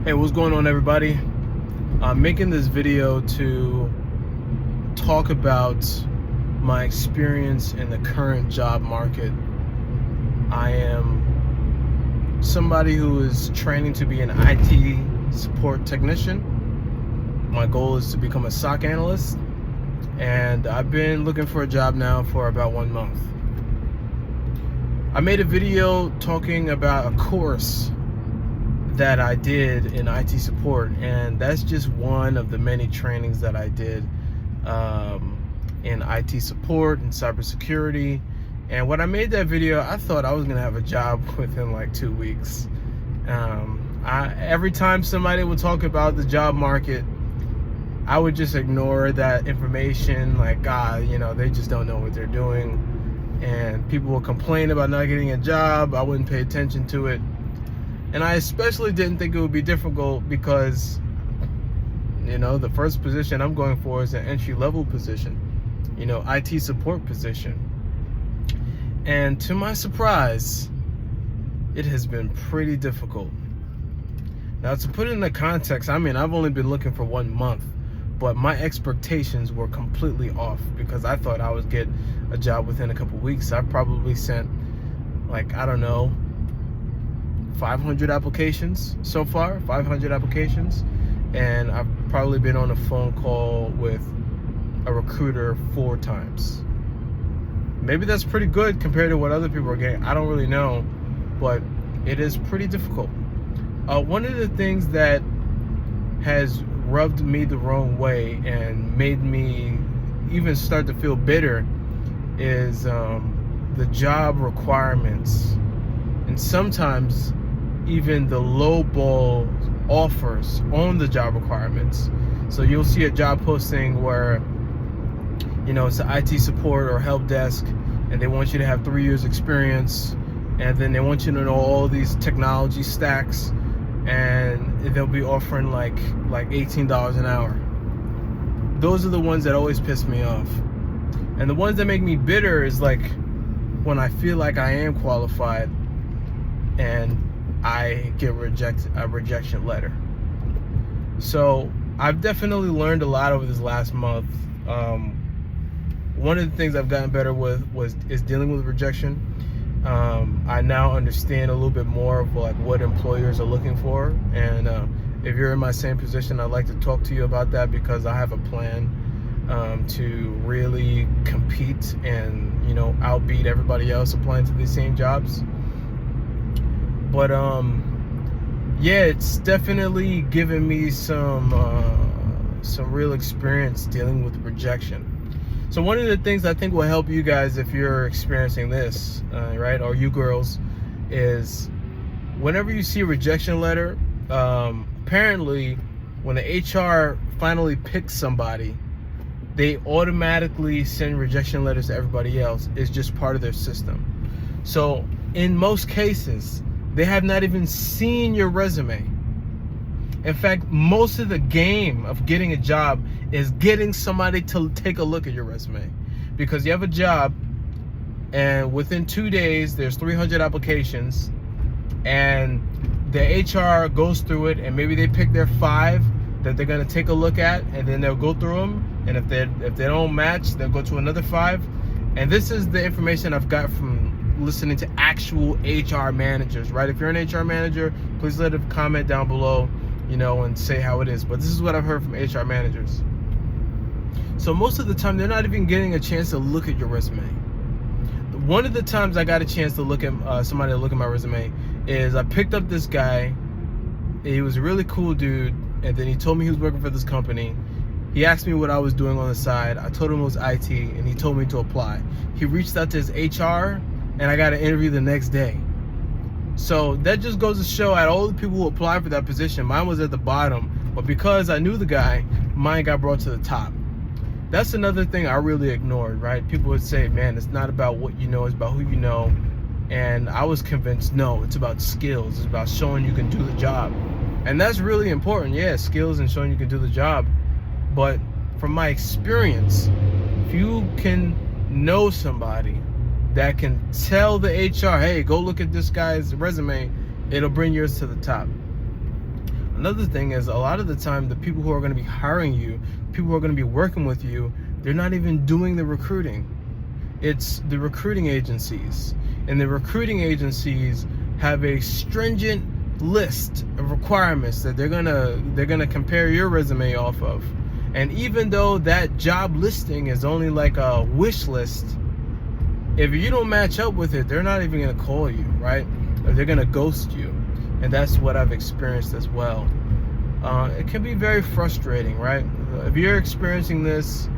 Hey, what's going on, everybody? I'm making this video to talk about my experience in the current job market. I am somebody who is training to be an IT support technician. My goal is to become a SOC analyst, and I've been looking for a job now for about 1 month. I made a video talking about a course that I did in IT support, and that's just one of the many trainings that I did in IT support and cybersecurity. And when I made that video, I thought I was gonna have a job within like 2 weeks. Every time somebody would talk about the job market, I would just ignore that information, like, they just don't know what they're doing. And people will complain about not getting a job. I wouldn't pay attention to it. And I especially didn't think it would be difficult because, the first position I'm going for is an entry-level position, IT support position. And to my surprise, it has been pretty difficult. Now, to put it in the context, I've only been looking for 1 month, but my expectations were completely off because I thought I would get a job within a couple weeks. I probably sent 500 applications so far, 500 applications, and I've probably been on a phone call with a recruiter 4 times. Maybe that's pretty good compared to what other people are getting. I don't really know, but it is pretty difficult. One of the things that has rubbed me the wrong way and made me even start to feel bitter is the job requirements, and sometimes even the lowball offers on the job requirements. So you'll see a job posting where it's an IT support or help desk, and they want you to have 3 years experience, and then they want you to know all these technology stacks, and they'll be offering like $18 an hour. Those are the ones that always piss me off. And the ones that make me bitter is like when I feel like I am qualified and I get a rejection letter. So I've definitely learned a lot over this last month. One of the things I've gotten better with is dealing with rejection. I now understand a little bit more of what employers are looking for, and if you're in my same position, I'd like to talk to you about that because I have a plan to really compete and outbeat everybody else applying to these same jobs. But it's definitely given me some real experience dealing with rejection. So one of the things I think will help you guys if you're experiencing this, right, or you girls, is whenever you see a rejection letter, apparently when the HR finally picks somebody, they automatically send rejection letters to everybody else. It's just part of their system. So in most cases, they have not even seen your resume. In fact, most of the game of getting a job is getting somebody to take a look at your resume, because you have a job and within 2 days there's 300 applications, and the HR goes through it, and maybe they pick their 5 that they're going to take a look at, and then they'll go through them, and if they don't match, they'll go to another 5. And this is the information I've got from listening to actual HR managers, right? If you're an HR manager, please let a comment down below, and say how it is. But this is what I've heard from HR managers. So most of the time, they're not even getting a chance to look at your resume. One of the times I got a chance to look at somebody to look at my resume is I picked up this guy. He was a really cool dude, and then he told me he was working for this company. He asked me what I was doing on the side. I told him it was IT, and he told me to apply. He reached out to his HR, and I got an interview the next day. So that just goes to show, out of all the people who applied for that position, mine was at the bottom, but because I knew the guy, mine got brought to the top. That's another thing I really ignored, right? People would say, man, it's not about what you know, it's about who you know. And I was convinced, no, it's about skills. It's about showing you can do the job. And that's really important, yeah, skills and showing you can do the job. But from my experience, if you can know somebody that can tell the HR, hey, go look at this guy's resume, it'll bring yours to the top. Another thing is, a lot of the time, the people who are going to be hiring you, people who are going to be working with you, they're not even doing the recruiting. It's the recruiting agencies, and the recruiting agencies have a stringent list of requirements that they're gonna compare your resume off of. And even though that job listing is only like a wish list, if you don't match up with it, they're not even gonna call you, right? Or they're gonna ghost you. And that's what I've experienced as well. It can be very frustrating, right? If you're experiencing this,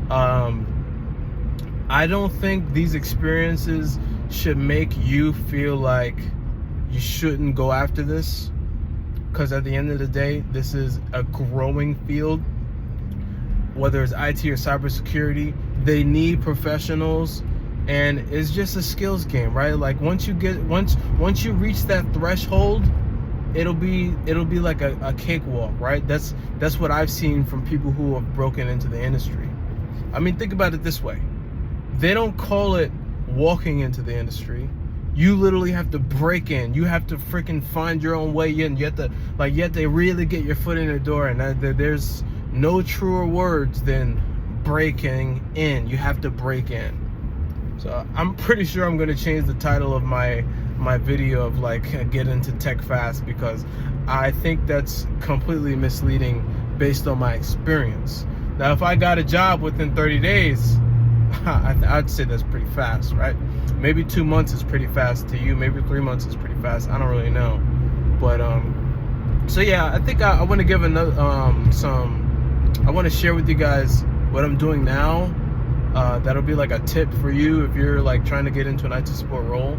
I don't think these experiences should make you feel like you shouldn't go after this, because at the end of the day, this is a growing field. Whether it's IT or cybersecurity, they need professionals, and it's just a skills game, right? Like once you reach that threshold, it'll be like a cakewalk, right? That's what I've seen from people who have broken into the industry. I mean, think about it this way. They don't call it walking into the industry. You literally have to break in. You have to freaking find your own way in. You have to really get your foot in the door. And there's no truer words than breaking in. You have to break in. So I'm pretty sure I'm going to change the title of my video of like get into tech fast, because I think that's completely misleading based on my experience. Now, if I got a job within 30 days, I'd say that's pretty fast, right? Maybe 2 months is pretty fast to you. Maybe 3 months is pretty fast. I don't really know. But so yeah, I think I want to give another I want to share with you guys what I'm doing now. That'll be like a tip for you if you're like trying to get into an IT support role.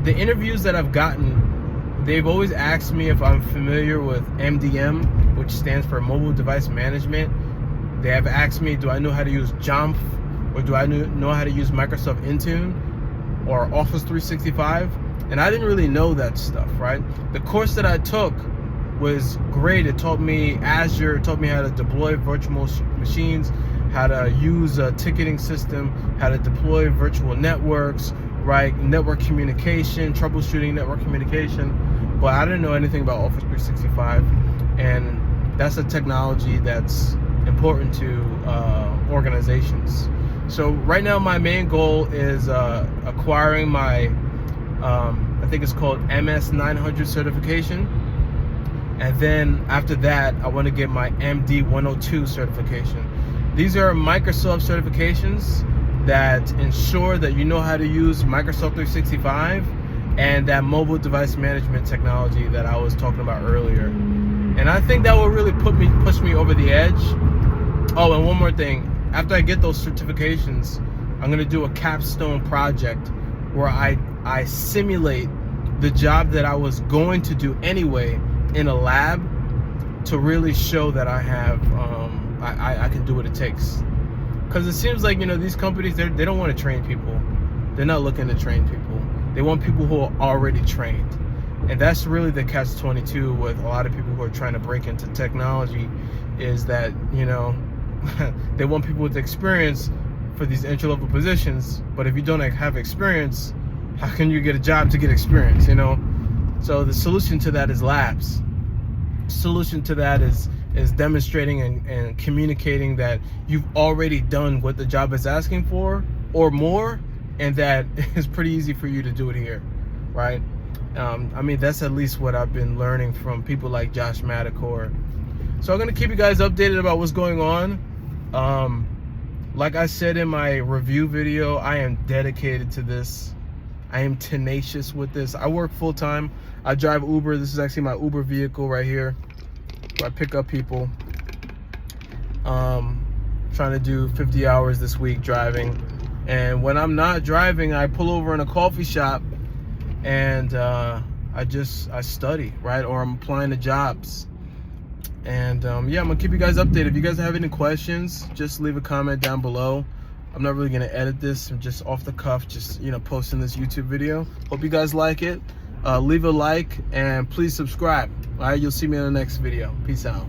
The interviews that I've gotten, they've always asked me if I'm familiar with MDM, which stands for Mobile Device Management. They have asked me, do I know how to use Jamf, or do I know how to use Microsoft Intune or Office 365? And I didn't really know that stuff, right? The course that I took was great. It taught me Azure, it taught me how to deploy virtual machines, how to use a ticketing system, how to deploy virtual networks, right? Network communication, troubleshooting network communication. But I didn't know anything about Office 365. And that's a technology that's important to organizations. So right now my main goal is acquiring my I think it's called MS 900 certification, and then after that I want to get my MD 102 certification. These are Microsoft certifications that ensure that you know how to use Microsoft 365 and that mobile device management technology that I was talking about earlier. And I think that will really push me over the edge. Oh, and one more thing. After I get those certifications, I'm going to do a capstone project where I simulate the job that I was going to do anyway in a lab, to really show that I have I can do what it takes. Because it seems like, you know, these companies, they don't want to train people. They're not looking to train people. They want people who are already trained. And that's really the catch-22 with a lot of people who are trying to break into technology, is that, you know, they want people with experience for these entry-level positions, but if you don't have experience, how can you get a job to get experience, you know? So the solution to that is labs. Solution to that is demonstrating and communicating that you've already done what the job is asking for or more, and that it's pretty easy for you to do it here, right? I mean, that's at least what I've been learning from people like Josh Madakor. So I'm gonna keep you guys updated about what's going on. Like I said in my review video, I am dedicated to this. I am tenacious with this. I work full-time. I drive Uber. This is actually my Uber vehicle right here, where I pick up people. Trying to do 50 hours this week driving. And when I'm not driving, I pull over in a coffee shop and I study, right? Or I'm applying to jobs. And yeah, I'm gonna keep you guys updated. If you guys have any questions, just leave a comment down below. I'm not really gonna edit this. I'm just off the cuff, just, you know, posting this YouTube video. Hope you guys like it. Leave a like and please subscribe. All right, you'll see me in the next video. Peace out.